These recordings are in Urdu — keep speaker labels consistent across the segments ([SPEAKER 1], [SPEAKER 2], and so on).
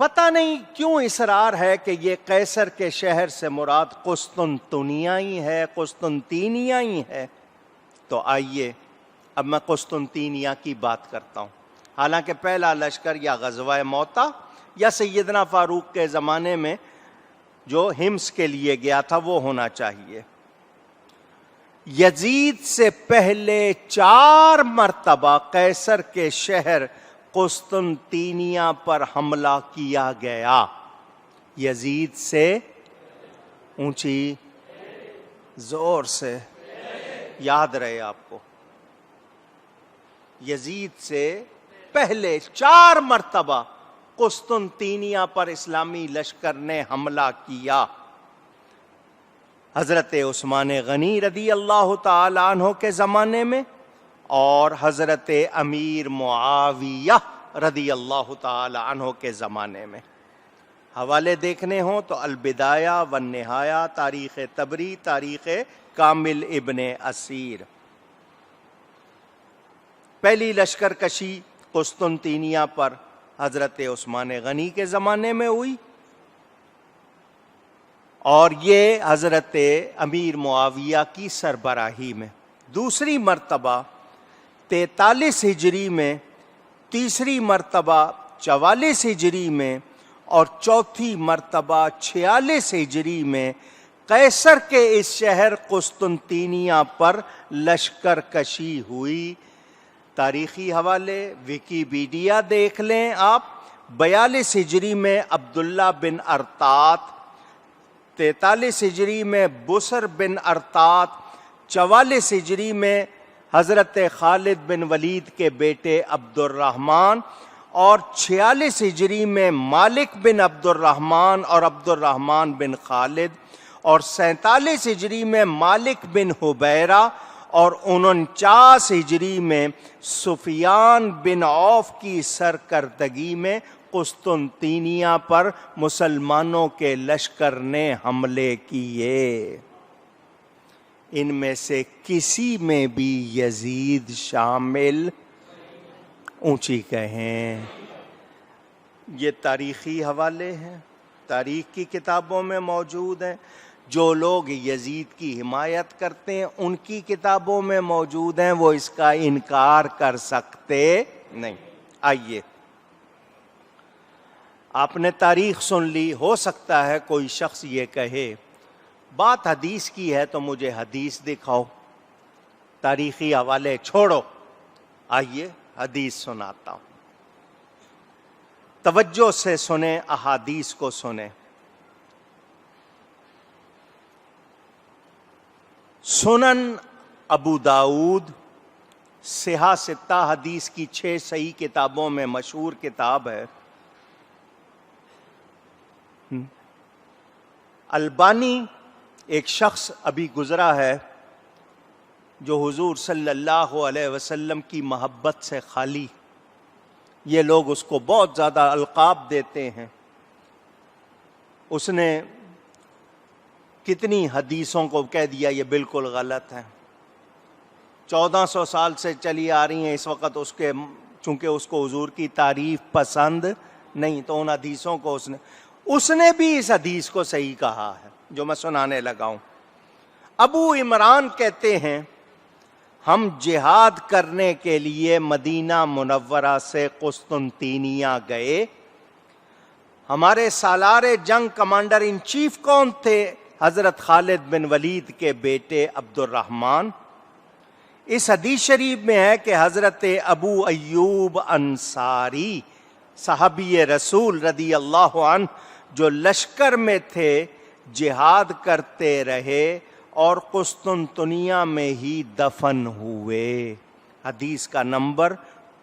[SPEAKER 1] پتہ نہیں کیوں اصرار ہے کہ یہ قیصر کے شہر سے مراد قسطنطنیہ ہی ہے، قسطنطینیہ ہی ہے۔ تو آئیے اب میں قسطنطینیہ کی بات کرتا ہوں۔ حالانکہ پہلا لشکر یا غزوہ موطا یا سیدنا فاروق کے زمانے میں جو ہمس کے لیے گیا تھا وہ ہونا چاہیے۔ یزید سے پہلے 4 مرتبہ قیصر کے شہر قسطنطینیہ پر حملہ کیا گیا۔ یزید سے اونچی زور سے یاد رہے آپ کو، یزید سے پہلے 4 مرتبہ قسطنطینیہ پر اسلامی لشکر نے حملہ کیا۔ حضرت عثمان غنی رضی اللہ تعالی عنہ کے زمانے میں اور حضرت امیر معاویہ رضی اللہ تعالی عنہ کے زمانے میں۔ حوالے دیکھنے ہوں تو البدایہ والنہایہ، تاریخ طبری، تاریخ کامل ابن اسیر۔ پہلی لشکر کشی قسطنطینیہ پر حضرت عثمان غنی کے زمانے میں ہوئی، اور یہ حضرت امیر معاویہ کی سربراہی میں۔ دوسری مرتبہ 43 ہجری میں، تیسری مرتبہ 44 ہجری میں، اور چوتھی مرتبہ 46 ہجری میں قیصر کے اس شہر قسطنطینیہ پر لشکر کشی ہوئی۔ تاریخی حوالے ویکیپیڈیا دیکھ لیں آپ۔ 42 ہجری میں عبداللہ بن ارطاط، 43 ہجری میں بسر بن ارطاط، 44 ہجری میں حضرت خالد بن ولید کے بیٹے عبد الرحمن، اور 46 ہجری میں مالک بن عبد الرحمن اور عبد الرحمن بن خالد، اور 47 ہجری میں مالک بن حبیرہ، اور 49 ہجری میں سفیان بن عوف کی سرکردگی میں قسطنطینیہ پر مسلمانوں کے لشکر نے حملے کیے۔ ان میں سے کسی میں بھی یزید شامل اونچی کہیں۔ یہ تاریخی حوالے ہیں، تاریخ کی کتابوں میں موجود ہیں۔ جو لوگ یزید کی حمایت کرتے ہیں ان کی کتابوں میں موجود ہیں، وہ اس کا انکار کر سکتے نہیں۔ آئیے، آپ نے تاریخ سن لی، ہو سکتا ہے کوئی شخص یہ کہے بات حدیث کی ہے تو مجھے حدیث دکھاؤ، تاریخی حوالے چھوڑو۔ آئیے حدیث سناتا ہوں، توجہ سے سنیں، احادیث کو سنیں۔ سنن ابو داؤد، صحاح ستہ حدیث کی 6 صحیح کتابوں میں مشہور کتاب ہے۔ البانی ایک شخص ابھی گزرا ہے جو حضور صلی اللہ علیہ وسلم کی محبت سے خالی، یہ لوگ اس کو بہت زیادہ القاب دیتے ہیں۔ اس نے کتنی حدیثوں کو کہہ دیا یہ بالکل غلط ہے، 1400 سال سے چلی آ رہی ہیں۔ اس وقت اس کے چونکہ اس کو حضور کی تعریف پسند نہیں، تو ان حدیثوں کو اس نے بھی اس حدیث کو صحیح کہا ہے جو میں سنانے لگا ہوں۔ ابو عمران کہتے ہیں ہم جہاد کرنے کے لیے مدینہ منورہ سے قسطنطینیہ گئے۔ ہمارے سالار جنگ کمانڈر ان چیف کون تھے؟ حضرت خالد بن ولید کے بیٹے عبد الرحمن۔ اس حدیث شریف میں ہے کہ حضرت ابو ایوب انصاری صحابی رسول رضی اللہ عنہ جو لشکر میں تھے جہاد کرتے رہے اور قسطنطنیہ میں ہی دفن ہوئے۔ حدیث کا نمبر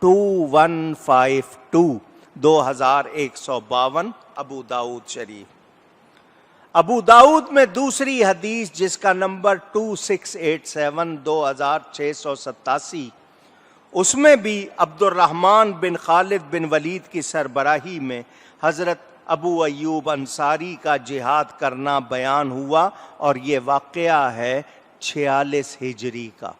[SPEAKER 1] 2152، 2152 ابو داؤد شریف۔ ابو داؤد میں دوسری حدیث جس کا نمبر 2687، 2687، اس میں بھی عبد الرحمن بن خالد بن ولید کی سربراہی میں حضرت ابو ایوب انصاری کا جہاد کرنا بیان ہوا، اور یہ واقعہ ہے 46 ہجری کا۔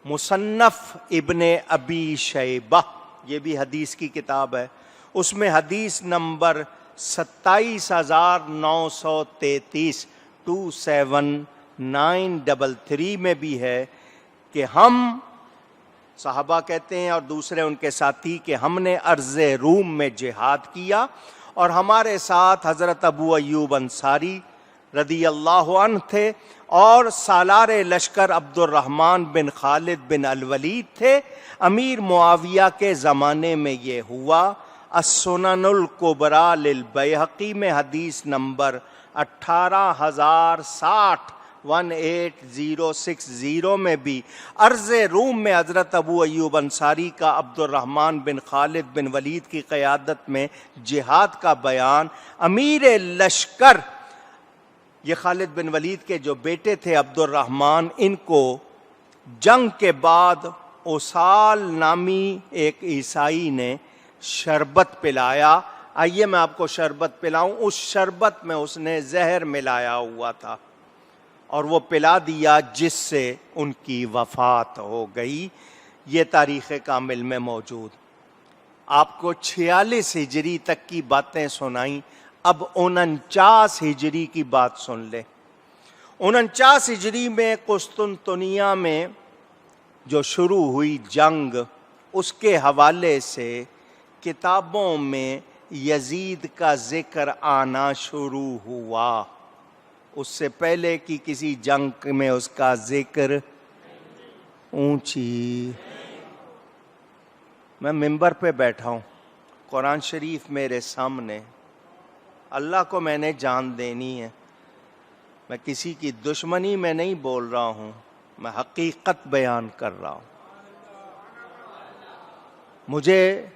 [SPEAKER 1] مصنف ابن ابی شیبہ، یہ بھی حدیث کی کتاب ہے، اس میں حدیث نمبر 27,933 27933 میں بھی ہے کہ ہم صحابہ کہتے ہیں اور دوسرے ان کے ساتھی کہ ہم نے ارض روم میں جہاد کیا اور ہمارے ساتھ حضرت ابو ایوب انصاری رضی اللہ عنہ تھے اور سالار لشکر عبد الرحمن بن خالد بن الولید تھے۔ امیر معاویہ کے زمانے میں یہ ہوا۔ السنن الکبریٰ للبیہقی میں حدیث نمبر 18060 میں بھی ارض روم میں حضرت ابو ایوب انصاری کا عبد الرحمن بن خالد بن ولید کی قیادت میں جہاد کا بیان۔ امیر لشکر یہ خالد بن ولید کے جو بیٹے تھے عبد الرحمن، ان کو جنگ کے بعد اوسال نامی ایک عیسائی نے شربت پلایا۔ آئیے میں آپ کو شربت پلاؤں۔ اس شربت میں اس نے زہر ملایا ہوا تھا اور وہ پلا دیا، جس سے ان کی وفات ہو گئی۔ یہ تاریخ کامل میں موجود۔ آپ کو 46 ہجری تک کی باتیں سنائیں، اب 49 ہجری کی بات سن لیں۔ 49 ہجری میں قسطنطنیہ میں جو شروع ہوئی جنگ، اس کے حوالے سے کتابوں میں یزید کا ذکر آنا شروع ہوا۔ اس سے پہلے کی کسی جنگ میں اس کا ذکر اونچی۔ میں ممبر پہ بیٹھا ہوں، قرآن شریف میرے سامنے، اللہ کو میں نے جان دینی ہے۔ میں کسی کی دشمنی میں نہیں بول رہا ہوں، میں حقیقت بیان کر رہا ہوں۔ مجھے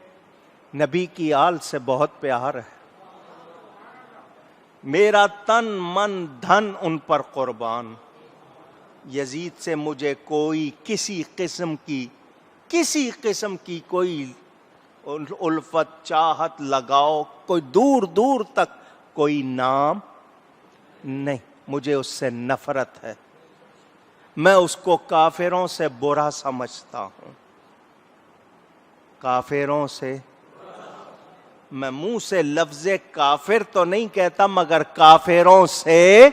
[SPEAKER 1] نبی کی آل سے بہت پیار ہے، میرا تن من دھن ان پر قربان۔ یزید سے مجھے کوئی کسی قسم کی کوئی الفت، چاہت، لگاؤ، کوئی دور دور تک کوئی نام نہیں۔ مجھے اس سے نفرت ہے، میں اس کو کافروں سے برا سمجھتا ہوں۔ کافروں سے میں منہ سے لفظ کافر تو نہیں کہتا، مگر کافروں سے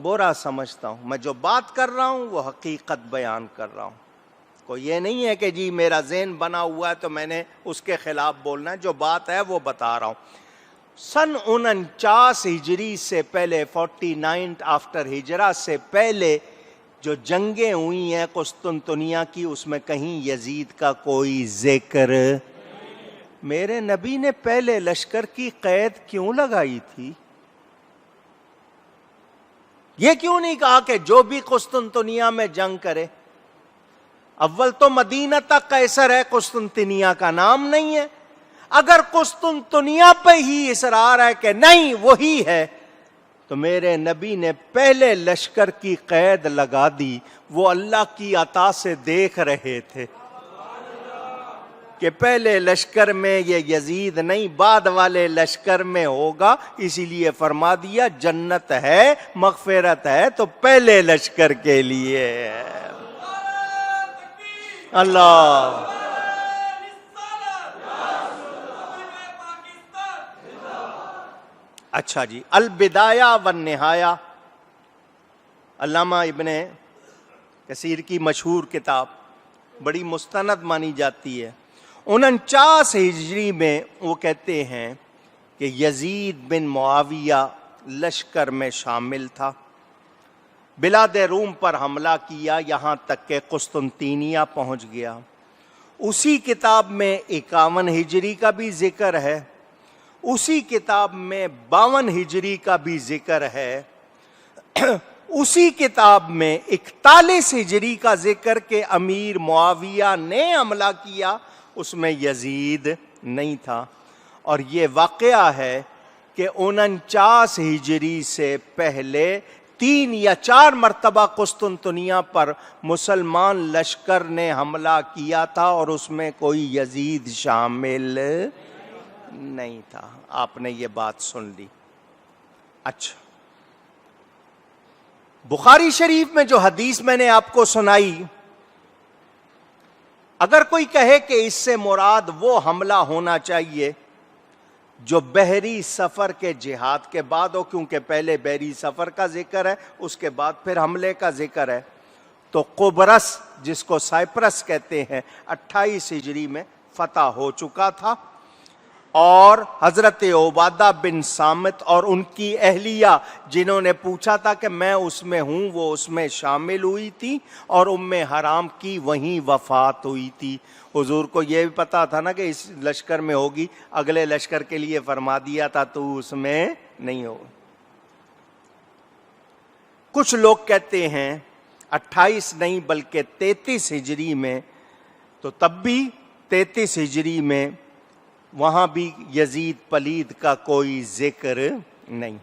[SPEAKER 1] برا سمجھتا ہوں۔ میں جو بات کر رہا ہوں وہ حقیقت بیان کر رہا ہوں۔ کوئی یہ نہیں ہے کہ جی میرا ذہن بنا ہوا ہے تو میں نے اس کے خلاف بولنا ہے، جو بات ہے وہ بتا رہا ہوں۔ سن 49 ہجری سے پہلے، 49 آفٹر ہجرہ سے پہلے جو جنگیں ہوئی ہیں قسطنطنیہ کی، اس میں کہیں یزید کا کوئی ذکر۔ میرے نبی نے پہلے لشکر کی قید کیوں لگائی تھی؟ یہ کیوں نہیں کہا کہ جو بھی قسطنطنیہ میں جنگ کرے؟ اول تو مدینہ تک قیصر ہے، قسطنطنیہ کا نام نہیں ہے۔ اگر قسطنطنیہ پہ ہی اصرار ہے کہ نہیں وہی ہے، تو میرے نبی نے پہلے لشکر کی قید لگا دی۔ وہ اللہ کی عطا سے دیکھ رہے تھے کہ پہلے لشکر میں یہ یزید نہیں، بعد والے لشکر میں ہوگا، اسی لیے فرما دیا جنت ہے، مغفرت ہے تو پہلے لشکر کے لیے ہے۔ اللہ اچھا جی، البدایہ والنہایہ، علامہ ابن کثیر کی مشہور کتاب، بڑی مستند مانی جاتی ہے۔ 49 ہجری میں وہ کہتے ہیں کہ یزید بن معاویہ لشکر میں شامل تھا، بلاد روم پر حملہ کیا، یہاں تک کہ قسطنطنیہ پہنچ گیا۔ اسی کتاب میں 51 ہجری کا بھی ذکر ہے، اسی کتاب میں 52 ہجری کا بھی ذکر ہے، اسی کتاب میں 41 ہجری کا ذکر کہ امیر معاویہ نے حملہ کیا، اس میں یزید نہیں تھا۔ اور یہ واقعہ ہے کہ 49 ہجری سے پہلے 3 یا 4 مرتبہ قسطنطنیہ پر مسلمان لشکر نے حملہ کیا تھا اور اس میں کوئی یزید شامل نہیں تھا۔ آپ نے یہ بات سن لی۔ اچھا، بخاری شریف میں جو حدیث میں نے آپ کو سنائی، اگر کوئی کہے کہ اس سے مراد وہ حملہ ہونا چاہیے جو بحری سفر کے جہاد کے بعد ہو، کیونکہ پہلے بحری سفر کا ذکر ہے، اس کے بعد پھر حملے کا ذکر ہے، تو قبرص جس کو سائپرس کہتے ہیں 28 ہجری میں فتح ہو چکا تھا، اور حضرت عبادہ بن صامت اور ان کی اہلیہ جنہوں نے پوچھا تھا کہ میں اس میں ہوں، وہ اس میں شامل ہوئی تھی، اور ام حرام کی وہیں وفات ہوئی تھی۔ حضور کو یہ بھی پتا تھا نا کہ اس لشکر میں ہوگی، اگلے لشکر کے لیے فرما دیا تھا تو اس میں نہیں ہو۔ کچھ لوگ کہتے ہیں 28 نہیں بلکہ 33 ہجری میں، تو تب بھی 33 ہجری میں وہاں بھی یزید پلید کا کوئی ذکر نہیں۔